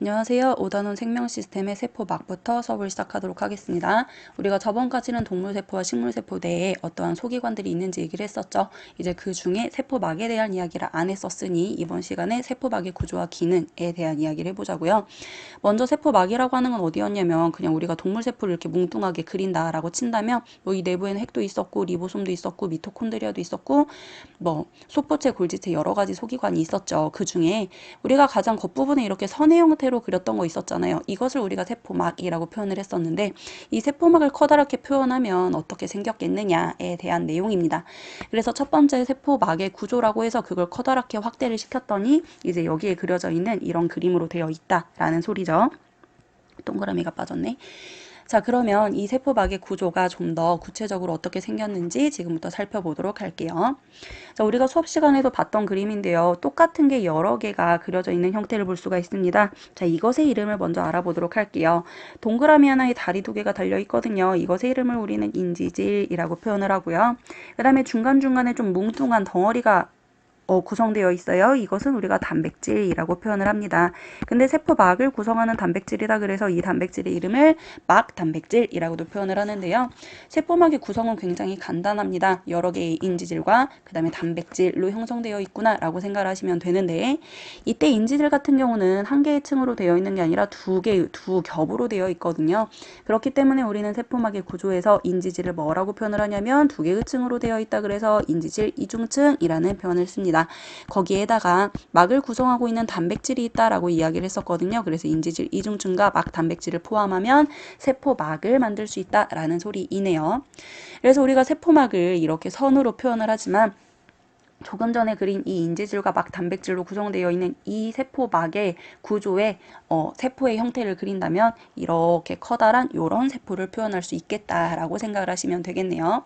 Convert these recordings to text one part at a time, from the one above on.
안녕하세요. 5단원 생명시스템의 세포막부터 수업을 시작하도록 하겠습니다. 우리가 저번까지는 동물세포와 식물세포 내에 어떠한 소기관들이 있는지 얘기를 했었죠. 이제 그 중에 세포막에 대한 이야기를 안 했었으니 이번 시간에 세포막의 구조와 기능에 대한 이야기를 해보자고요. 먼저 세포막이라고 하는 건 어디였냐면 그냥 우리가 동물세포를 이렇게 뭉뚱하게 그린다라고 친다면 뭐 이 내부에는 핵도 있었고 리보솜도 있었고 미토콘드리아도 있었고 뭐 소포체, 골지체 여러 가지 소기관이 있었죠. 그 중에 우리가 가장 겉부분에 이렇게 선의 형태로 그렸던 거 있었잖아요. 이것을 우리가 세포막이라고 표현을 했었는데 이 세포막을 커다랗게 표현하면 어떻게 생겼겠느냐에 대한 내용입니다. 그래서 첫 번째 세포막의 구조라고 해서 그걸 커다랗게 확대를 시켰더니 이제 여기에 그려져 있는 이런 그림으로 되어 있다라는 소리죠. 동그라미가 빠졌네. 자, 그러면 이 세포막의 구조가 좀 더 구체적으로 어떻게 생겼는지 지금부터 살펴보도록 할게요. 자, 우리가 수업 시간에도 봤던 그림인데요. 똑같은 게 여러 개가 그려져 있는 형태를 볼 수가 있습니다. 자, 이것의 이름을 먼저 알아보도록 할게요. 동그라미 하나에 다리 두 개가 달려 있거든요. 이것의 이름을 우리는 인지질이라고 표현을 하고요. 그 다음에 중간중간에 좀 뭉뚱한 덩어리가 구성되어 있어요. 이것은 우리가 단백질이라고 표현을 합니다. 근데 세포막을 구성하는 단백질이다 그래서 이 단백질의 이름을 막 단백질이라고도 표현을 하는데요. 세포막의 구성은 굉장히 간단합니다. 여러 개의 인지질과 그 다음에 단백질로 형성되어 있구나 라고 생각을 하시면 되는데 이때 인지질 같은 경우는 한 개의 층으로 되어 있는 게 아니라 두 겹으로 되어 있거든요. 그렇기 때문에 우리는 세포막의 구조에서 인지질을 뭐라고 표현을 하냐면 두 개의 층으로 되어 있다 그래서 인지질 이중층이라는 표현을 씁니다. 거기에다가 막을 구성하고 있는 단백질이 있다라고 이야기를 했었거든요. 그래서 인지질 이중층과 막 단백질을 포함하면 세포막을 만들 수 있다라는 소리이네요. 그래서 우리가 세포막을 이렇게 선으로 표현을 하지만 조금 전에 그린 이 인지질과 막 단백질로 구성되어 있는 이 세포막의 구조에 세포의 형태를 그린다면 이렇게 커다란 이런 세포를 표현할 수 있겠다라고 생각을 하시면 되겠네요.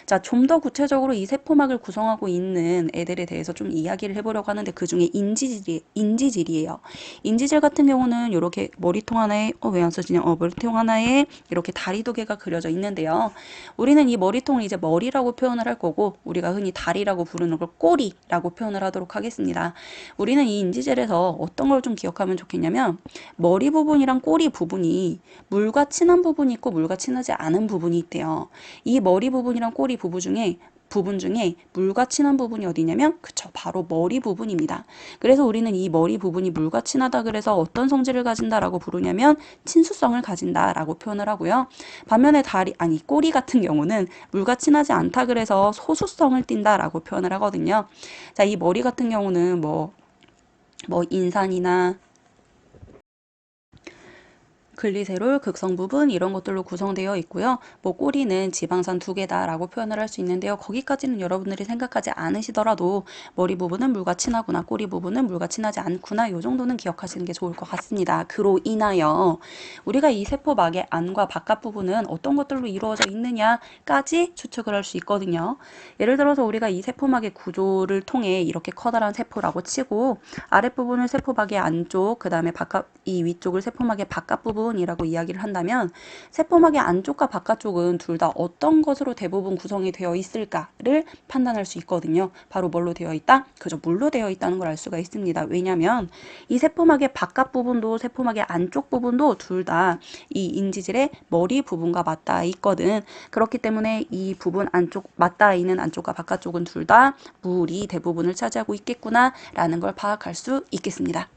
자, 좀 더 구체적으로 이 세포막을 구성하고 있는 애들에 대해서 좀 이야기를 해보려고 하는데 그 중에 인지질이에요. 인지질 같은 경우는 이렇게 머리통 하나에 왜 안 써지냐? 머리통 하나에 이렇게 다리 두 개가 그려져 있는데요. 우리는 이 머리통을 이제 머리라고 표현을 할 거고 우리가 흔히 다리라고 부르는 걸 꼬리라고 표현을 하도록 하겠습니다. 우리는 이 인지젤에서 어떤 걸 좀 기억하면 좋겠냐면 머리 부분이랑 꼬리 부분이 물과 친한 부분이 있고 물과 친하지 않은 부분이 있대요. 이 머리 부분이랑 꼬리 부분 중에 물과 친한 부분이 어디냐면 그쵸, 바로 머리 부분입니다. 그래서 우리는 이 머리 부분이 물과 친하다 그래서 어떤 성질을 가진다라고 부르냐면 친수성을 가진다라고 표현을 하고요. 반면에 꼬리 같은 경우는 물과 친하지 않다 그래서 소수성을 띈다라고 표현을 하거든요. 자, 이 머리 같은 경우는 뭐 인산이나 글리세롤, 극성 부분 이런 것들로 구성되어 있고요. 뭐 꼬리는 지방산 두 개다라고 표현을 할 수 있는데요. 거기까지는 여러분들이 생각하지 않으시더라도 머리 부분은 물과 친하구나, 꼬리 부분은 물과 친하지 않구나 이 정도는 기억하시는 게 좋을 것 같습니다. 그로 인하여 우리가 이 세포막의 안과 바깥 부분은 어떤 것들로 이루어져 있느냐까지 추측을 할 수 있거든요. 예를 들어서 우리가 이 세포막의 구조를 통해 이렇게 커다란 세포라고 치고 아랫부분을 세포막의 안쪽, 그 다음에 이 위쪽을 세포막의 바깥 부분이라고 이야기를 한다면 세포막의 안쪽과 바깥쪽은 둘 다 어떤 것으로 대부분 구성이 되어 있을까를 판단할 수 있거든요. 바로 뭘로 되어 있다? 그저 물로 되어 있다는 걸 알 수가 있습니다. 왜냐하면 이 세포막의 바깥 부분도 세포막의 안쪽 부분도 둘 다 이 인지질의 머리 부분과 맞닿아 있거든. 그렇기 때문에 이 부분 안쪽, 맞닿아 있는 안쪽과 바깥쪽은 둘 다 물이 대부분을 차지하고 있겠구나라는 걸 파악할 수 있겠습니다.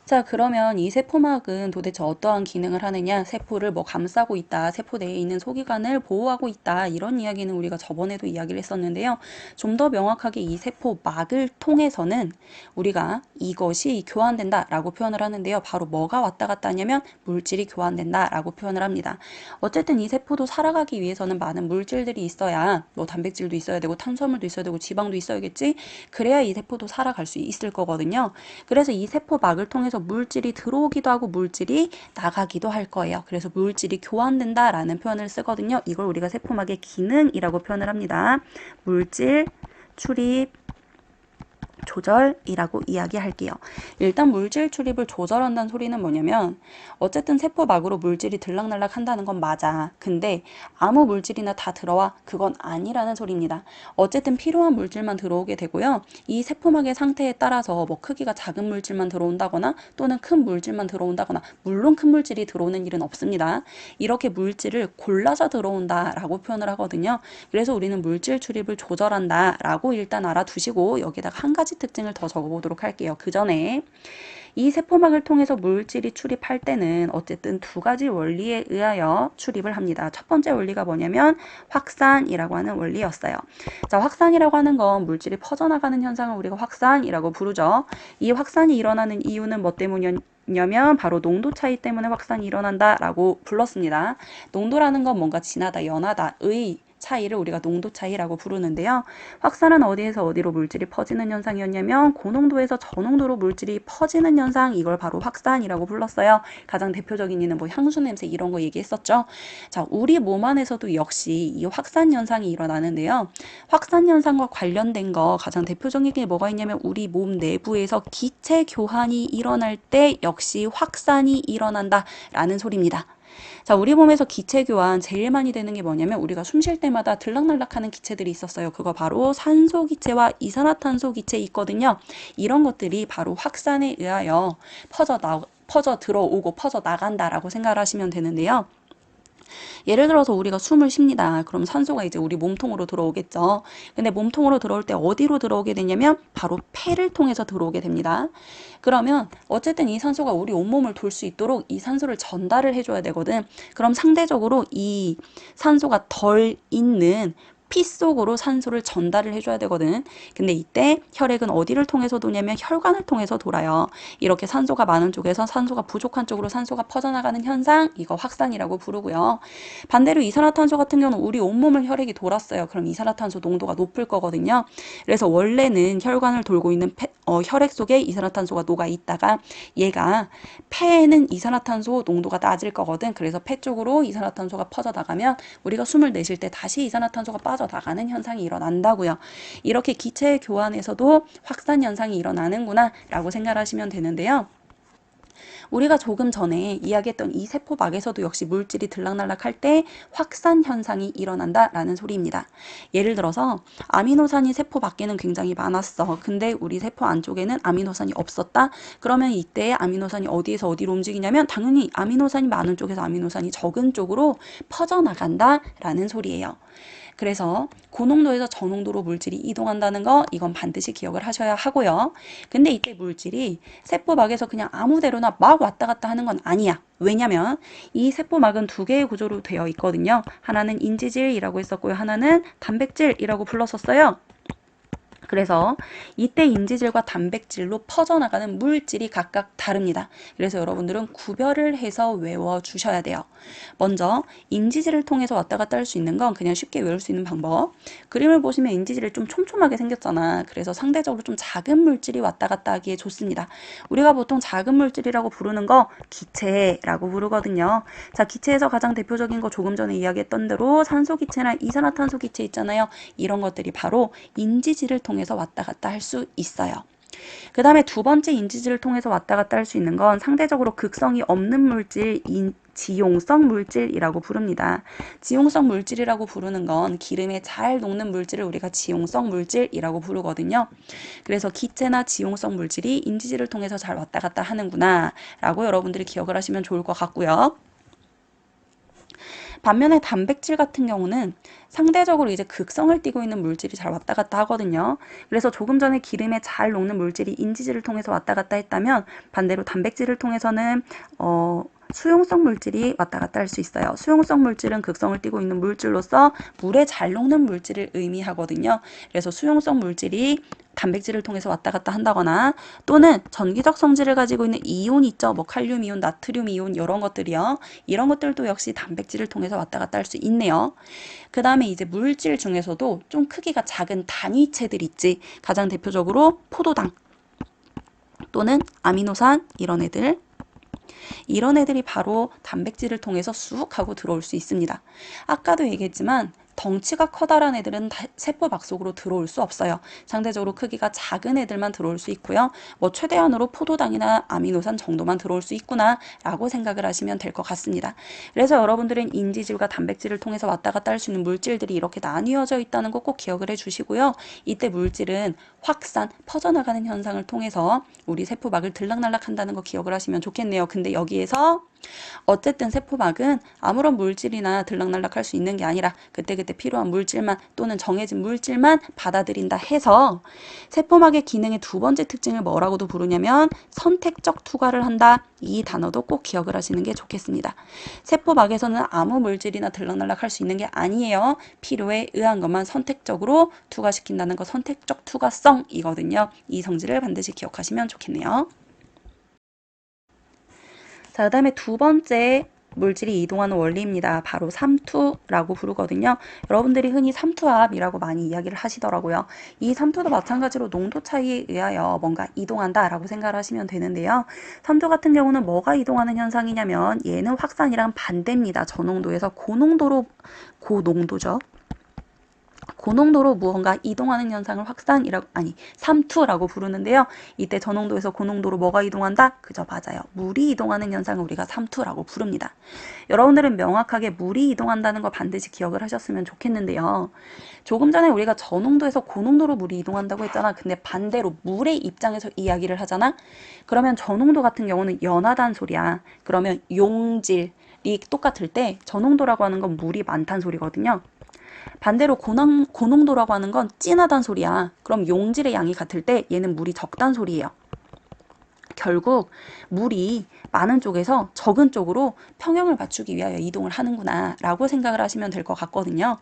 자, 그러면 이 세포막은 도대체 어떠한 기능을 하느냐? 세포를 뭐 감싸고 있다, 세포 내에 있는 소기관을 보호하고 있다, 이런 이야기는 우리가 저번에도 이야기를 했었는데요. 좀 더 명확하게 이 세포막을 통해서는 우리가 이것이 교환된다라고 표현을 하는데요. 바로 뭐가 왔다 갔다 하냐면 물질이 교환된다라고 표현을 합니다. 어쨌든 이 세포도 살아가기 위해서는 많은 물질들이 있어야 뭐 단백질도 있어야 되고 탄수화물도 있어야 되고 지방도 있어야겠지? 그래야 이 세포도 살아갈 수 있을 거거든요. 그래서 이 세포막을 통해서 물질이 들어오기도 하고 물질이 나가기도 할 거예요. 그래서 물질이 교환된다라는 표현을 쓰거든요. 이걸 우리가 세포막의 기능이라고 표현을 합니다. 물질, 출입, 조절이라고 이야기할게요. 일단 물질 출입을 조절한다는 소리는 뭐냐면 어쨌든 세포막으로 물질이 들락날락 한다는 건 맞아. 근데 아무 물질이나 다 들어와? 그건 아니라는 소리입니다. 어쨌든 필요한 물질만 들어오게 되고요. 이 세포막의 상태에 따라서 뭐 크기가 작은 물질만 들어온다거나 또는 큰 물질만 들어온다거나 물론 큰 물질이 들어오는 일은 없습니다. 이렇게 물질을 골라서 들어온다라고 표현을 하거든요. 그래서 우리는 물질 출입을 조절한다라고 일단 알아두시고 여기다가 한 가지 특징을 더 적어보도록 할게요. 그 전에 이 세포막을 통해서 물질이 출입할 때는 어쨌든 두 가지 원리에 의하여 출입을 합니다. 첫 번째 원리가 뭐냐면 확산이라고 하는 원리였어요. 자, 확산이라고 하는 건 물질이 퍼져나가는 현상을 우리가 확산이라고 부르죠. 이 확산이 일어나는 이유는 뭐 때문이냐면 바로 농도 차이 때문에 확산이 일어난다라고 불렀습니다. 농도라는 건 뭔가 진하다, 연하다의 차이를 우리가 농도 차이라고 부르는데요. 확산은 어디에서 어디로 물질이 퍼지는 현상이었냐면 고농도에서 저농도로 물질이 퍼지는 현상, 이걸 바로 확산이라고 불렀어요. 가장 대표적인 예는 뭐 향수 냄새 이런 거 얘기했었죠. 자, 우리 몸 안에서도 역시 이 확산 현상이 일어나는데요. 확산 현상과 관련된 거 가장 대표적인 게 뭐가 있냐면 우리 몸 내부에서 기체 교환이 일어날 때 역시 확산이 일어난다라는 소리입니다. 자, 우리 몸에서 기체 교환 제일 많이 되는 게 뭐냐면 우리가 숨 쉴 때마다 들락날락하는 기체들이 있었어요. 그거 바로 산소 기체와 이산화탄소 기체 있거든요. 이런 것들이 바로 확산에 의하여 퍼져 들어오고 퍼져 나간다라고 생각을 하시면 되는데요. 예를 들어서 우리가 숨을 쉽니다. 그럼 산소가 이제 우리 몸통으로 들어오겠죠. 근데 몸통으로 들어올 때 어디로 들어오게 되냐면 바로 폐를 통해서 들어오게 됩니다. 그러면 어쨌든 이 산소가 우리 온몸을 돌 수 있도록 이 산소를 전달을 해줘야 되거든. 그럼 상대적으로 이 산소가 덜 있는 피 속으로 산소를 전달을 해줘야 되거든. 근데 이때 혈액은 어디를 통해서 도냐면 혈관을 통해서 돌아요. 이렇게 산소가 많은 쪽에서 산소가 부족한 쪽으로 산소가 퍼져나가는 현상, 이거 확산이라고 부르고요. 반대로 이산화탄소 같은 경우는 우리 온몸을 혈액이 돌았어요. 그럼 이산화탄소 농도가 높을 거거든요. 그래서 원래는 혈관을 돌고 있는 혈액 속에 이산화탄소가 녹아 있다가 얘가 폐에는 이산화탄소 농도가 낮을 거거든. 그래서 폐 쪽으로 이산화탄소가 퍼져나가면 우리가 숨을 내쉴 때 다시 이산화탄소가 빠져나가는 현상이 일어난다고요. 이렇게 기체 교환에서도 확산 현상이 일어나는구나 라고 생각하시면 되는데요. 우리가 조금 전에 이야기했던 이 세포막에서도 역시 물질이 들락날락할 때 확산 현상이 일어난다라는 소리입니다. 예를 들어서 아미노산이 세포 밖에는 굉장히 많았어. 근데 우리 세포 안쪽에는 아미노산이 없었다. 그러면 이때 아미노산이 어디에서 어디로 움직이냐면 당연히 아미노산이 많은 쪽에서 아미노산이 적은 쪽으로 퍼져나간다라는 소리예요. 그래서 고농도에서 저농도로 물질이 이동한다는 거 이건 반드시 기억을 하셔야 하고요. 근데 이때 물질이 세포막에서 그냥 아무데로나 막 왔다 갔다 하는 건 아니야. 왜냐면 이 세포막은 두 개의 구조로 되어 있거든요. 하나는 인지질이라고 했었고요. 하나는 단백질이라고 불렀었어요. 그래서 이때 인지질과 단백질로 퍼져나가는 물질이 각각 다릅니다. 그래서 여러분들은 구별을 해서 외워주셔야 돼요. 먼저 인지질을 통해서 왔다 갔다 할 수 있는 건 그냥 쉽게 외울 수 있는 방법. 그림을 보시면 인지질이 좀 촘촘하게 생겼잖아. 그래서 상대적으로 좀 작은 물질이 왔다 갔다 하기에 좋습니다. 우리가 보통 작은 물질이라고 부르는 거 기체라고 부르거든요. 자, 기체에서 가장 대표적인 거 조금 전에 이야기했던 대로 산소 기체나 이산화탄소 기체 있잖아요. 이런 것들이 바로 인지질을 통해서 왔다 갔다 할 수 있어요. 그 다음에 두 번째 인지질을 통해서 왔다 갔다 할 수 있는 건 상대적으로 극성이 없는 물질, 지용성 물질이라고 부릅니다. 지용성 물질이라고 부르는 건 기름에 잘 녹는 물질을 우리가 지용성 물질이라고 부르거든요. 그래서 기체나 지용성 물질이 인지질을 통해서 잘 왔다 갔다 하는구나 라고 여러분들이 기억을 하시면 좋을 것 같고요. 반면에 단백질 같은 경우는 상대적으로 이제 극성을 띠고 있는 물질이 잘 왔다 갔다 하거든요. 그래서 조금 전에 기름에 잘 녹는 물질이 인지질을 통해서 왔다 갔다 했다면 반대로 단백질을 통해서는 수용성 물질이 왔다 갔다 할 수 있어요. 수용성 물질은 극성을 띠고 있는 물질로서 물에 잘 녹는 물질을 의미하거든요. 그래서 수용성 물질이 단백질을 통해서 왔다 갔다 한다거나 또는 전기적 성질을 가지고 있는 이온 있죠. 뭐 칼륨 이온, 나트륨 이온 이런 것들이요. 이런 것들도 역시 단백질을 통해서 왔다 갔다 할 수 있네요. 그 다음에 이제 물질 중에서도 좀 크기가 작은 단위체들 있지. 가장 대표적으로 포도당 또는 아미노산 이런 애들이 바로 단백질을 통해서 쑥 하고 들어올 수 있습니다. 아까도 얘기했지만 덩치가 커다란 애들은 세포막 속으로 들어올 수 없어요. 상대적으로 크기가 작은 애들만 들어올 수 있고요. 뭐 최대한으로 포도당이나 아미노산 정도만 들어올 수 있구나 라고 생각을 하시면 될 것 같습니다. 그래서 여러분들은 인지질과 단백질을 통해서 왔다 갔다 할 수 있는 물질들이 이렇게 나뉘어져 있다는 거 꼭 기억을 해주시고요. 이때 물질은 확산, 퍼져나가는 현상을 통해서 우리 세포막을 들락날락 한다는 거 기억을 하시면 좋겠네요. 근데 여기에서 어쨌든 세포막은 아무런 물질이나 들락날락할 수 있는 게 아니라 그때그때 필요한 물질만 또는 정해진 물질만 받아들인다 해서 세포막의 기능의 두 번째 특징을 뭐라고도 부르냐면 선택적 투과를 한다. 이 단어도 꼭 기억을 하시는 게 좋겠습니다. 세포막에서는 아무 물질이나 들락날락할 수 있는 게 아니에요. 필요에 의한 것만 선택적으로 투과시킨다는 거 선택적 투과성이거든요. 이 성질을 반드시 기억하시면 좋겠네요. 자, 그 다음에 두 번째 물질이 이동하는 원리입니다. 바로 삼투라고 부르거든요. 여러분들이 흔히 삼투압이라고 많이 이야기를 하시더라고요. 이 삼투도 마찬가지로 농도 차이에 의하여 뭔가 이동한다라고 생각을 하시면 되는데요. 삼투 같은 경우는 뭐가 이동하는 현상이냐면 얘는 확산이랑 반대입니다. 저농도에서 고농도로 고농도죠. 고농도로 무언가 이동하는 현상을 삼투라고 부르는데요. 이때 저농도에서 고농도로 뭐가 이동한다? 그저 맞아요. 물이 이동하는 현상을 우리가 삼투라고 부릅니다. 여러분들은 명확하게 물이 이동한다는 거 반드시 기억을 하셨으면 좋겠는데요. 조금 전에 우리가 저농도에서 고농도로 물이 이동한다고 했잖아. 근데 반대로 물의 입장에서 이야기를 하잖아. 그러면 저농도 같은 경우는 연하단 소리야. 그러면 용질이 똑같을 때 저농도라고 하는 건 물이 많단 소리거든요. 반대로 고농도라고 하는 건 진하단 소리야. 그럼 용질의 양이 같을 때 얘는 물이 적단 소리예요. 결국 물이 많은 쪽에서 적은 쪽으로 평형을 맞추기 위하여 이동을 하는구나 라고 생각을 하시면 될 것 같거든요.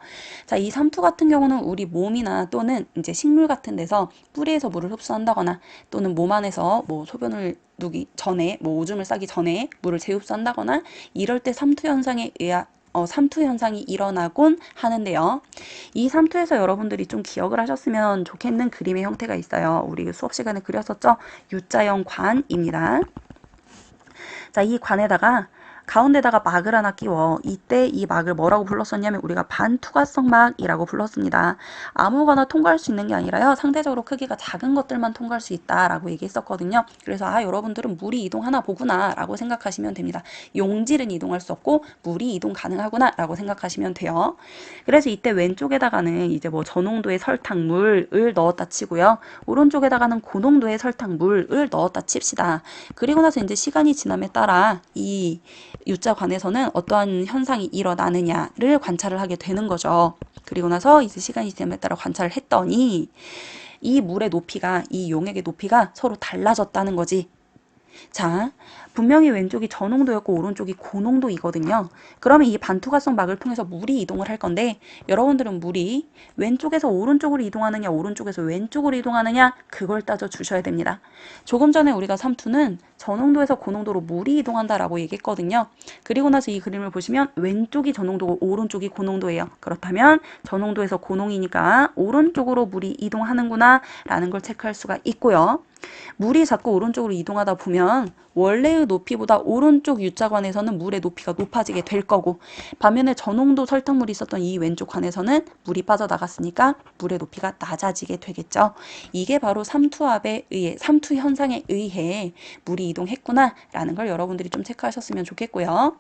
자, 이 삼투 같은 경우는 우리 몸이나 또는 이제 식물 같은 데서 뿌리에서 물을 흡수한다거나 또는 몸 안에서 뭐 소변을 누기 전에 뭐 오줌을 싸기 전에 물을 재흡수한다거나 이럴 때 삼투 현상에 의한 삼투 현상이 일어나곤 하는데요. 이 삼투에서 여러분들이 좀 기억을 하셨으면 좋겠는 그림의 형태가 있어요. 우리 수업 시간에 그렸었죠? U자형 관입니다. 자, 이 관에다가 가운데다가 막을 하나 끼워. 이때 이 막을 뭐라고 불렀었냐면 우리가 반투과성 막이라고 불렀습니다. 아무거나 통과할 수 있는 게 아니라요. 상대적으로 크기가 작은 것들만 통과할 수 있다라고 얘기했었거든요. 그래서 여러분들은 물이 이동하나 보구나 라고 생각하시면 됩니다. 용질은 이동할 수 없고 물이 이동 가능하구나 라고 생각하시면 돼요. 그래서 이때 왼쪽에다가는 이제 뭐 저농도의 설탕물을 넣었다 치고요. 오른쪽에다가는 고농도의 설탕물을 넣었다 칩시다. 그리고 나서 이제 시간이 지남에 따라 이 U자관에서는 어떠한 현상이 일어나느냐를 관찰을 하게 되는 거죠. 그리고 나서 이제 시간이 지남에 따라 관찰을 했더니 이 물의 높이가 이 용액의 높이가 서로 달라졌다는 거지. 자, 분명히 왼쪽이 저농도였고 오른쪽이 고농도이거든요. 그러면 이 반투과성 막을 통해서 물이 이동을 할 건데 여러분들은 물이 왼쪽에서 오른쪽으로 이동하느냐 오른쪽에서 왼쪽으로 이동하느냐 그걸 따져 주셔야 됩니다. 조금 전에 우리가 삼투는 저농도에서 고농도로 물이 이동한다라고 얘기했거든요. 그리고 나서 이 그림을 보시면 왼쪽이 저농도고 오른쪽이 고농도예요. 그렇다면 저농도에서 고농이니까 오른쪽으로 물이 이동하는구나 라는 걸 체크할 수가 있고요. 물이 자꾸 오른쪽으로 이동하다 보면 원래의 높이보다 오른쪽 U자관에서는 물의 높이가 높아지게 될 거고 반면에 저농도 설탕물이 있었던 이 왼쪽 관에서는 물이 빠져나갔으니까 물의 높이가 낮아지게 되겠죠. 이게 바로 삼투압에 의해 삼투 현상에 의해 물이 이동했구나 라는 걸 여러분들이 좀 체크하셨으면 좋겠고요.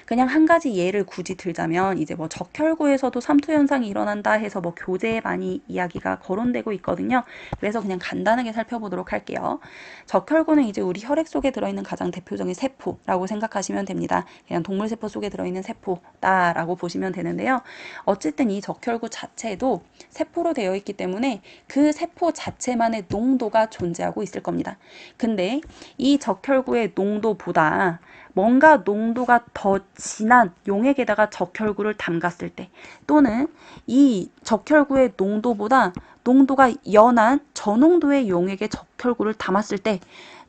그냥 한 가지 예를 굳이 들자면 이제 뭐 적혈구에서도 삼투 현상이 일어난다 해서 뭐 교재에 많이 이야기가 거론되고 있거든요. 그래서 그냥 간단하게 살펴보도록 할게요. 적혈구는 이제 우리 혈액 속에 들어있는 가장 대표적인 세포라고 생각하시면 됩니다. 그냥 동물세포 속에 들어있는 세포다라고 보시면 되는데요. 어쨌든 이 적혈구 자체도 세포로 되어 있기 때문에 그 세포 자체만의 농도가 존재하고 있을 겁니다. 근데 이 적혈구의 농도보다 뭔가 농도가 더 진한 용액에다가 적혈구를 담갔을 때 또는 이 적혈구의 농도보다 농도가 연한 저농도의 용액에 적혈구를 담았을 때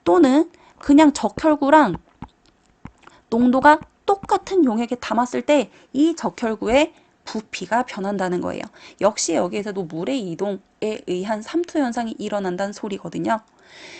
또는 그냥 적혈구랑 농도가 똑같은 용액에 담았을 때 이 적혈구의 부피가 변한다는 거예요. 역시 여기에서도 물의 이동에 의한 삼투 현상이 일어난다는 소리거든요.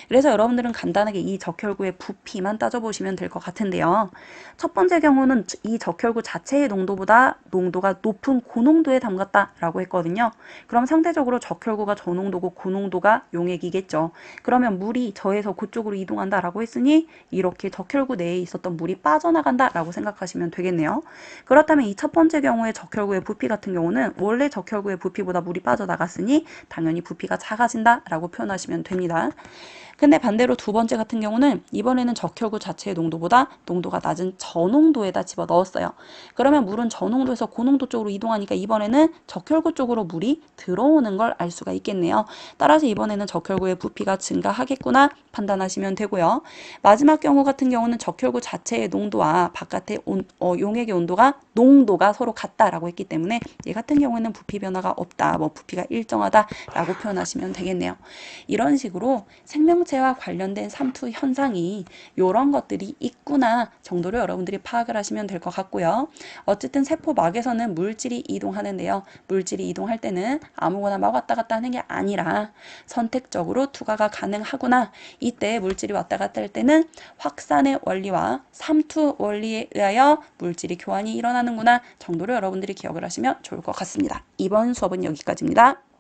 그래서 여러분들은 간단하게 이 적혈구의 부피만 따져보시면 될 것 같은데요. 첫 번째 경우는 이 적혈구 자체의 농도보다 농도가 높은 고농도에 담갔다라고 했거든요. 그럼 상대적으로 적혈구가 저농도고 고농도가 용액이겠죠. 그러면 물이 저에서 그쪽으로 이동한다라고 했으니 이렇게 적혈구 내에 있었던 물이 빠져나간다라고 생각하시면 되겠네요. 그렇다면 이 첫 번째 경우의 적혈구의 부피 같은 경우는 원래 적혈구의 부피보다 물이 빠져나갔으니 당연히 부피가 작아진다라고 표현하시면 됩니다. 근데 반대로 두 번째 같은 경우는 이번에는 적혈구 자체의 농도보다 농도가 낮은 저농도에다 집어 넣었어요. 그러면 물은 저농도에서 고농도 쪽으로 이동하니까 이번에는 적혈구 쪽으로 물이 들어오는 걸 알 수가 있겠네요. 따라서 이번에는 적혈구의 부피가 증가하겠구나 판단하시면 되고요. 마지막 경우 같은 경우는 적혈구 자체의 농도와 바깥의 용액의 농도가 서로 같다라고 했기 때문에 얘 같은 경우에는 부피 변화가 없다, 부피가 일정하다라고 표현하시면 되겠네요. 이런 식으로 생명체와 관련된 삼투 현상이 이런 것들이 있구나 정도로 여러분들이 파악을 하시면 될 것 같고요. 어쨌든 세포막에서는 물질이 이동하는데요. 물질이 이동할 때는 아무거나 막 왔다 갔다 하는 게 아니라 선택적으로 투과가 가능하구나. 이때 물질이 왔다 갔다 할 때는 확산의 원리와 삼투 원리에 의하여 물질이 교환이 일어나는구나 정도로 여러분들이 기억을 하시면 좋을 것 같습니다. 이번 수업은 여기까지입니다.